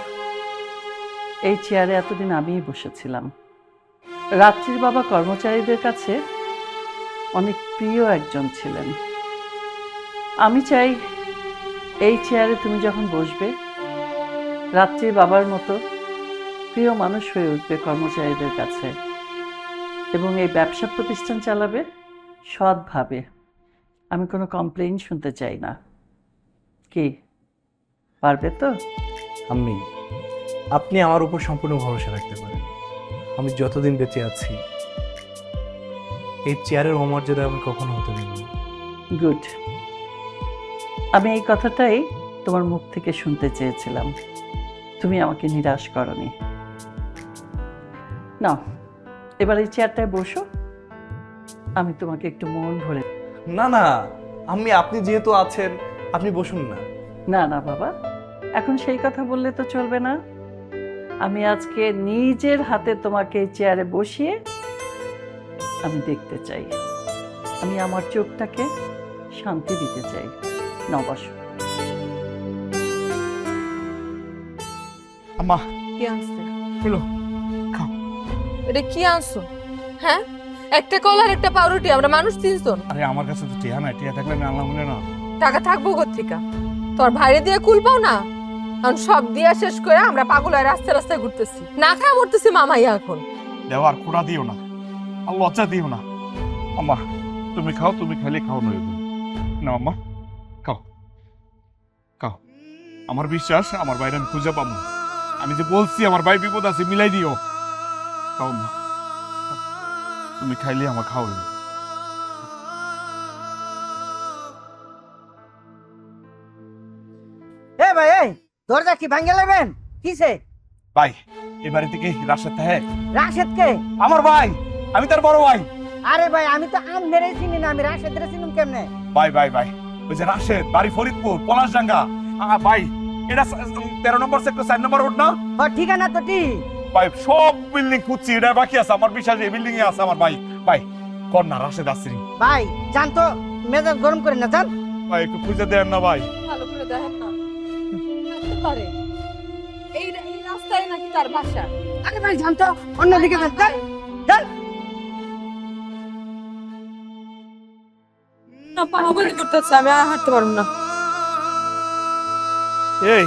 এই চেয়ারে এতদিন আমিই বসেছিলাম। রাত্রির বাবা কর্মচারীদের কাছে অনেক প্রিয় একজন ছিলেন। আমি চাই এই চেয়ারে তুমি যখন বসবে, রাত্রি বাবার মতো প্রিয় মানুষ হয়ে উঠবে কর্মচারীদের কাছে, এবং এই ব্যবসা প্রতিষ্ঠান চালাবে সৎভাবে। আমি কোনো কমপ্লেইন শুনতে চাই না। কি পারবে তো? আম্মি, আপনি আমার উপর সম্পূর্ণ ভরসা রাখতে পারেন। আমি যতদিন বেঁচে আছি এই চেয়ারের অমর্যাদা আমি কখনো হতে দেব না। গুড। আমি এই কথাটাই তোমার মুখ থেকে শুনতে চেয়েছিলাম। তুমি আমাকে নিরাশ করনি। না, এবার এই চেয়ারটায় বসো, আমি তোমাকে একটু মন ভরে। না না আম্মি, আপনি যেহেতু আছেন আপনি বসুন না। না না বাবা, এখন সেই কথা বললে তো চলবে না। আমি আজকে নিজের হাতে তোমাকে এই চেয়ারে বসিয়ে আমি দেখতে চাই, আমি আমার চোখটাকে শান্তি দিতে চাই। না, বসো। আম্মা কি আনছে? এলো খাও। এটা কি আনছো? হ্যাঁ, একটা কলার একটা পাউরুটি, আমরা মানুষ 3 জন। আরে আমার কাছে তো টিয়া নাই, টিয়া থাকলে আমি আনলাম না। টাকা থাকবো কোত্থেকা? তোর ভাইরে দিয়ে কুল পাও না? এখন সব দিয়া শেষ করে আমরা পাগল হয়ে রাস্তায় রাস্তায় ঘুরতেছি, না খায় মরতেছি মামাইয়া এখন। দেওয়ার খোড়া দিও না, আর লজ্জা দিও না। আম্মা তুমি খাও, তুমি খাইলে খাও নইব না। আম্মা খাও খাও। আমার বিশ্বাস আমার বাইরে আমি খুঁজে পাবো। আমি যে বলছি আমার ভাই বিপদ আছে, মিলাই দিও। খাও মা, তুমি খাইলে আমার খাও। এ ভাই, এই দরজা কি ভাঙে নেবেন? কিসে? ভাই এ বাড়ি থেকে রাশেদ হ্যাঁ? রাশেদ কে? আমার ভাই, আমি তার বড় ভাই। আরে ভাই, আমি তো আমনেরই চিনি না, আমি রাশেদরে চিনুম কেমনে? ভাই ভাই ভাই, ওই যে রাশেদ, বাড়ি ফরিদপুর, পলাশডাঙ্গা। ভাই এটা 13 নম্বর সেক্টর 4 নম্বর রোড না? ঠিকানা তো ঠিক। ভাই সব বিল্ডিং খুঁজছি, এটা বাকি আছে। আমার বিশ্বাস এই বিল্ডিং এ আছে আমার ভাই। ভাই কর না, রাশেদ আসছে। ভাই জান তো, মেজাজ গরম করেন না, জান। ভাই একটু খুঁজে দেন না ভাই। ভালো করে দেখেন না, থাকতে পারে এই রাস্তায় নাকি তার বাসা। আরে ভাই জান তো, অন্যদিকে যান, জান জান। না, পাগল করতেছে, আমি আর হাঁটতে পারবো না। এই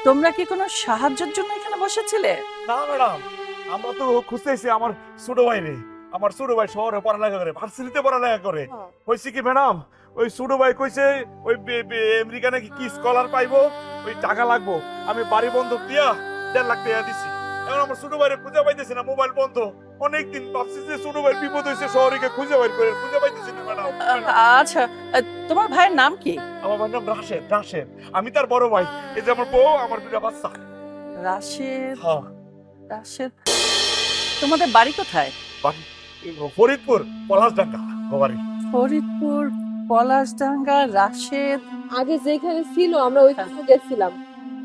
তোমরা কি কোনো সাহায্যের জন্য এখানে বসেছিলে? না ম্যাডাম, আমরা তো খুঁজতেছি আমার ছোট ভাই রে। আমার ছোট ভাই শহরে পড়ালেখা করে, ভার্সিটিতে পড়ালেখা করে। হয়েছে কি ম্যাডাম, ওই ছোট ভাই কইছে ওই আমেরিকা নাকি কি স্কলার পাইবো, ওই টাকা লাগবো। আমি বাড়ি বন্ধক দিয়া 1.5 লাখ টাকা দিছি। এখন আমার ছোট ভাইরে খুঁজে পাইতেছি না, মোবাইল বন্ধ। অনেকদিন ভাবছি যে ছোট ভাই বিপদ হয়েছে, শহরে খুঁজে বাইর করে, খুঁজে পাইতেছি না ম্যাডাম। আচ্ছা, তোমার ভাইয়ের নাম কি? আমার ভাইয়ের নাম রাশেদ। রাশেদ, আমি তার বড় ভাই। এই যে আমার বউ, আমার 2টা বাচ্চা। রাশেদ? হ্যাঁ। রাশেদ, তোমাদের বাড়ি কোথায়? ফরিদপুর, পলাশডাঙ্গা বাড়ি। ফরিদপুর, পলাশডাঙ্গা। রাশেদ আগে যেখানে ছিল আমরা ওইখানে গেছিলাম,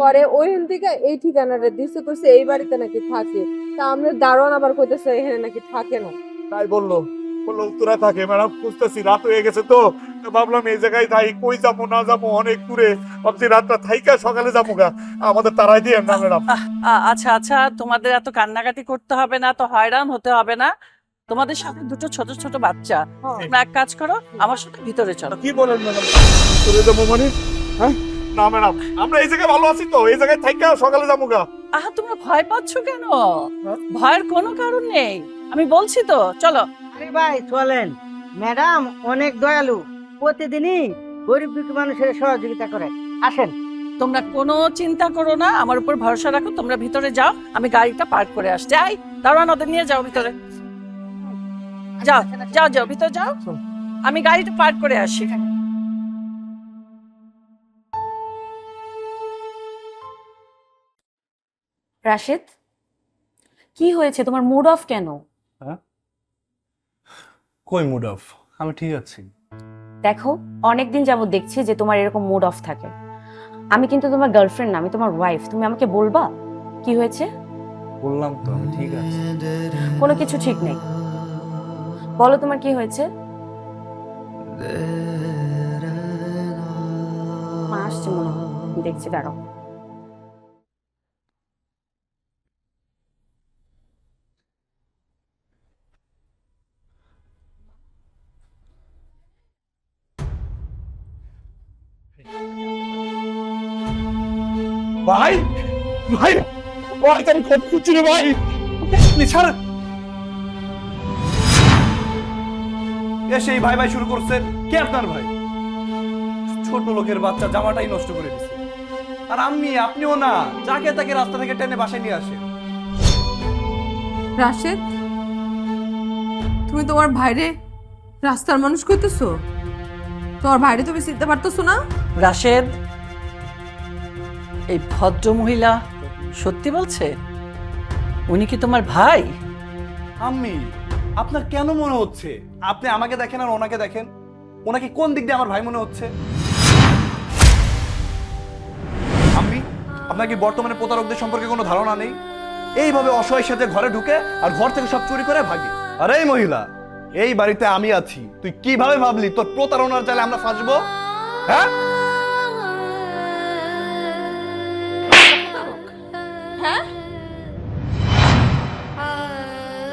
পরে ওইখান থেকে এই ঠিকানাটা দিছে, কইছে এই বাড়িতে নাকি থাকে। তা আমরা দারোয়ান আবার কইতেছে এখানে নাকি থাকে না। তাই বললো উত্তরায় থাকে। ম্যাডাম খুঁজতেছি, রাত হয়ে গেছে তো ভাবলাম এই জায়গায় থাই, কই যাবো না যাবো, অনেক দূরে। ভাবছি রাতটা থাইকা সকালে যাবো গা, আমাদের তারাই দিয়ে না ম্যাডাম। আচ্ছা আচ্ছা, তোমাদের এত কান্নাকাটি করতে হবে না, তো হয়রান হতে হবে না। তোমাদের সাথে 2টো ছোট ছোট বাচ্চা। তোমরা এক কাজ করো, আমার সাথে ভিতরে চলো। কি বলেন ম্যাডাম, চলে যাবো মানে? হ্যাঁ না ম্যাডাম, আমরা এই জায়গায় ভালো আছি তো, এই জায়গায় থাইকা সকালে যাবো গা। আহা, তোমরা ভয় পাচ্ছ কেন? ভয়ের কোনো কারণ নেই, আমি বলছি তো, চলো। আরে ভাই চলেন, ম্যাডাম অনেক দয়ালু, প্রতিদিনই গরিব দুঃখী মানুষের সহযোগিতা করে। আসেন। তোমরা কোনো চিন্তা করো না, আমার উপর ভরসা রাখো। তোমরা ভিতরে যাও, আমি গাড়িটা পার্ক করে আসছি। আই দাঁড়ান, ওদের নিয়ে যাও ভিতরে। যাও যাও যাও, ভিতরে যাও, আমি গাড়িটা পার্ক করে আসি। রাশেদ, কি হয়েছে? তোমার মুড অফ কেন? কই মুড অফ? আমি ঠিক আছি। দেখো, অনেকদিন যাবত দেখছি যে তোমার এরকম মুড অফ থাকে। আমি কিন্তু তোমার গার্লফ্রেন্ড না, আমি তোমার ওয়াইফ। তুমি আমাকে বলবা কি হয়েছে? বললাম তো আমি ঠিক আছি। কোনো কিছু ঠিক নেই, বলো তোমার কি হয়েছে। মা আসছে মনে হয়, দেখছি, দাঁড়াও। ভাই ভাই ভাই আমি খুব খুঁজছি রে ভাই। ছাড়। এসে এই ভাই ভাই শুরু করছেন। কে আপনার ভাই? ছোট লোকের বাচ্চা জামাটাই নষ্ট করে দিছে। আর আপনিও না, যাকে তাকে রাস্তা থেকে টেনে বাসায় নিয়ে আসেন। রাশেদ, তুমি তোমার ভাইরে রাস্তার মানুষ কইতেছো? তোমার ভাইরে তুমি চিনতে পারতেছো না? রাশেদ, এই ভদ্র মহিলা সত্যি বলছে? উনি কি তোমার ভাই? আপনার কেন মনে হচ্ছে আপনি আমাকে দেখেন আর ওনাকে দেখেন? ওনাকে কোন দিক দিয়ে আমার ভাই মনে হচ্ছে? আপনার কি বর্তমানে প্রতারকদের সম্পর্কে কোনো ধারণা নেই? এইভাবে অসহায়ের সাথে ঘরে ঢুকে আর ঘর থেকে সব চুরি করে ভাগে। আরে এই মহিলা, এই বাড়িতে আমি আছি, তুই কিভাবে ভাবলি তোর প্রতারণার জালে আমরা ফাঁসবো? হ্যাঁ হ্যাঁ,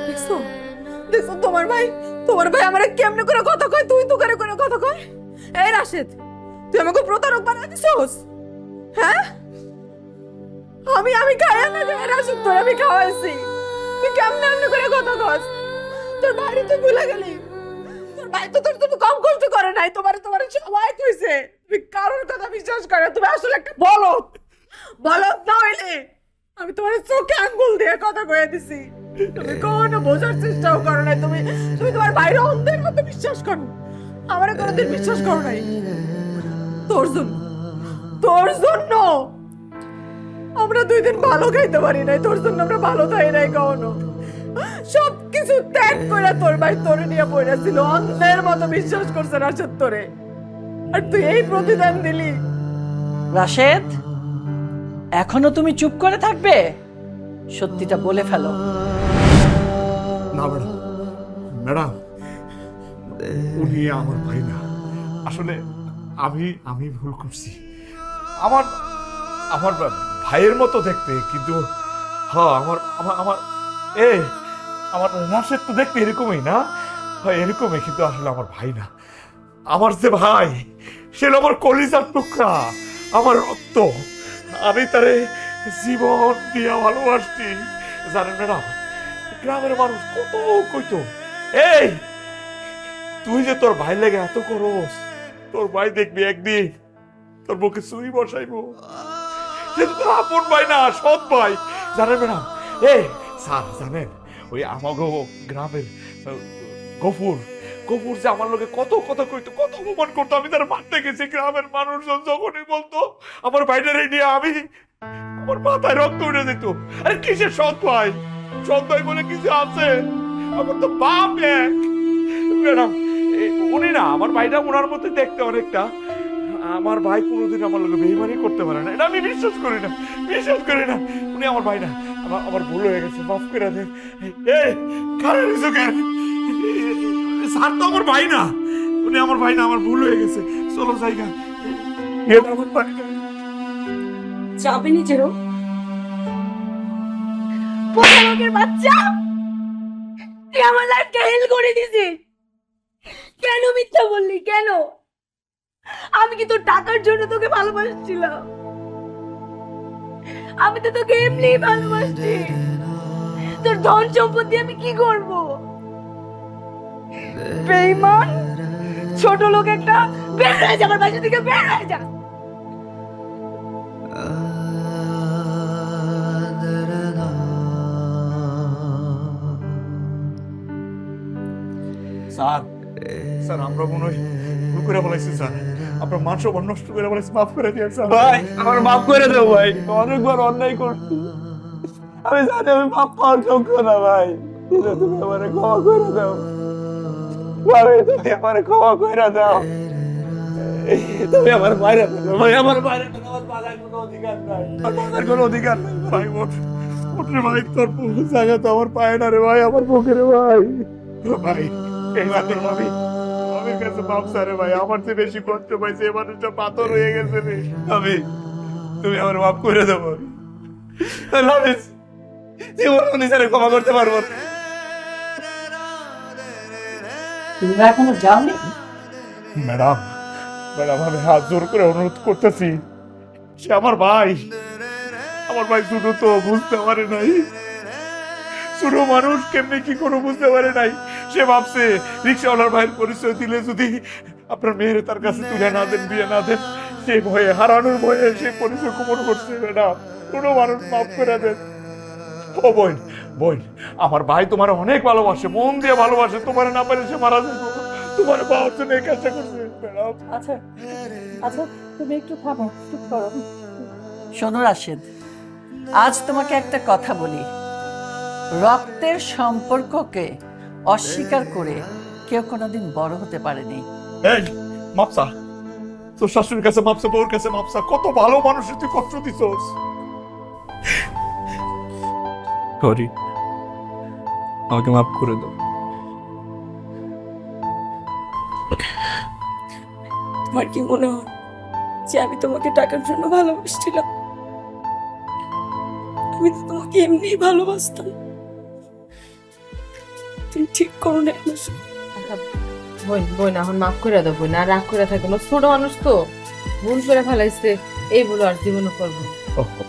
দেখছো দেখছো তোমার ভাই আমারে কেমনে করে কথা কয়, তুই তো করে করে কথা কয়। এই রাশেদ, তুই আমাকে প্রতারক বানাই দিছস। হ্যাঁ, আমি খাইয়া না যে রাশেদ, তোর আমি খাওয়াইছি। তুই কেমনে এমনি করে কথা কস? তোর ভাইরে তুই ভুলে গেলি? তোর ভাই তো তোর তুমি কম কষ্ট করে নাই। তোমার সবাই কইছে তুমি কারোর কথা বিশ্বাস করে। তুমি আসলে একটা বলদ না হইলে আমি তোমার চোখে আঙ্গুল দিয়ে কথা কয়ে দিছি। তুমি কোনো বোঝার চেষ্টাও করো নাই। তুমি তোমার বাইরে অন্ধের মতো বিশ্বাস করো। আমারে কোনোদিন বিশ্বাস করো নাই। তোর জন্য আমরা 2 দিন ভালো খাইতে পারি নাই। তোর জন্য আমরা ভালো খাই নাই কখনো। সবকিছু ত্যাগ করে তোর ভাই তোরে নিয়ে পড়েছিল, অন্ধের মতো বিশ্বাস করছে রাশেদ তোরে। আর তুই এই প্রতিদান দিলি। রাশেদ, এখনো তুমি চুপ করে থাকবে? সত্যিটা বলে ফেলো। না ম্যাডাম, উনি আমার ভাই না। আসলে আমি ভুল করছি। আমার ভাইয়ের মতো দেখতে, কিন্তু হ্যাঁ আমার রাশেদ তো দেখতে এরকমই না, হয় এরকমই, কিন্তু আসলে আমার ভাই না। আমার যে ভাই, সে আমার কলিজার টুকরা, আমার রক্ত। আমি তারে জীবন দিয়া ভালোবাসছি। জানেন ম্যাডাম, গ্রামের মানুষ কত কইতো, এই তুই যে তোর ভাই লেগে এত করস, তোর ভাই দেখবি একদিন তোর মুখে সুই বসাইবো। সে তো তোর আপন ভাই না, সৎ ভাই। জানেন ম্যাডাম, স্যার জানেন, ওই আমাগো গ্রামের গফুর যে আমার লোকে কত কথা কইতো, কত অপমান করতো। আমি তার মারতে গেছি, গ্রামের মানুষজন যখনই বলতো আমার ভাইটারে নিয়ে, আমার মাথায় রক্ত উঠে যেত। আরে কিসের সৎ ভাই বলে কিছু আছে? আমার তো বাপ এক। ম্যাডাম, উনি না, আমার ভাইটা ওনার মধ্যে দেখতে অনেকটা। আমার ভাই কোনোদিন আমার লোকে বেইমানি করতে পারে না, এটা আমি বিশ্বাস করি না। উনি আমার ভাই না, আমার ভুল হয়ে গেছে, মাফ করে দেন। স্যার তো আমার ভাই না, উনি আমার ভাই না, আমার ভুল হয়ে গেছে। চলো জায়গা, আমার ভাই না। যাবে নিজেরও প্রতারকের বাচ্চা, তুই আমার লাইফটা হেল করে দিছিস। কেন মিথ্যা বললি? কেন? আমি কি তোর টাকার জন্য তোকে ভালোবাসছিলাম? আমি তো তোকে এমনি ভালোবাসছি। তোর ধন সম্পত্তি আমি কি করব? বেঈমান ছোট লোক একটা, বের হয়ে যা আমার বাসা থেকে, বের হয়ে যা। স্যার আমরা মনে হয় ভুল করে বলেছি স্যার, আপনার মান সম্মান নষ্ট করে বলেছি, মাফ করে দিন স্যার। ভাই আমার মাফ করে দাও ভাই, অনেকবার অন্যায় করছি। আমি জানি আমি মাফ পাওয়ার যোগ্য না ভাই, তুমি আমার ক্ষমা করে দাও। ভাবি তুমি আমার ক্ষমা কইরা দাও। তুমি আমার বাইরে ফেলো ভাই, আমার বাইরে ফেলো, আমার বাবার কোনো অধিকার নাই, আমার বাবার কোনো অধিকার নাই ভাই। ওঠে ভাই, তোর জায়গা তো আমার পায় না রে ভাই, আমার বুকে রে ভাই। ভাই এই মাত্র ভাবি আমার কাছে মাপসা রে ভাই, আমার চেয়ে বেশি কষ্ট পাইছে, এই মানুষটা পাথর হয়ে গেছে রে। আমি তুমি আমার মাফ করে দেবো, জীবন নিজের ক্ষমা করতে পারবো না। তুমি এখনো যাওনি? ম্যাডাম, ম্যাডাম আমি হাত জোর করে অনুরোধ করতেছি, সে আমার ভাই, আমার ভাই ছোট তো বুঝতে পারে নাই, ছোট মানুষ কেমনি কি করে বুঝতে পারে নাই। সে ভাবছে রিক্সাওয়ালার ভাইয়ের পরিচয় দিলে যদি আপনার মেয়ের তার কাছে তুলে না দেন, বিয়ে না দেন, সে ভয়ে, হারানোর ভয়ে সে পরিচয় গোপন করছে। ম্যাডাম কোনো মানুষ মাফ করে দেন। ও বোন, বোন আমার ভাই তোমার অনেক ভালোবাসে, মন দিয়ে ভালোবাসে, তোমার না পারে সে মারা যাবে, তোমার পাওয়ার জন্য এই কাজটা করছে। ম্যাডাম আচ্ছা আচ্ছা, তুমি একটু থামো, চুপ করো। শোনো রাশেদ, আজ তোমাকে একটা কথা বলি, রক্তের সম্পর্ককে অস্বীকার করে কেউ কোনোদিন বড় হতে পারেনি। এই মাপসা, তোর শাশুড়ির কাছে মাপসা, বউর কাছে মাপসা, কত ভালো মানুষ তুই কষ্ট দিছস। সরি, আমাকে মাফ করে দাও। তোমার কি মনে হয় যে আমি তোমাকে টাকার জন্য ভালোবাসছিলাম? আমি তো তোমাকে এমনি ভালোবাসতাম। তুমি ঠিক করো না। বোন বোন এখন মাফ করে দাও বোন, আর রাগ করে থাকো না, ছোট মানুষ তো ভুল করে ফেলাইছে, এই বলো আর জীবনও করবো।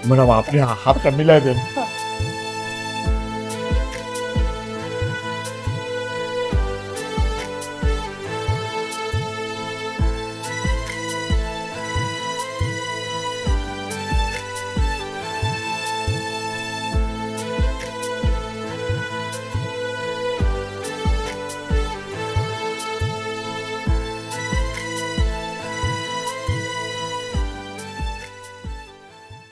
ম্যাডাম আপনি হাতটা মিলাই দেন।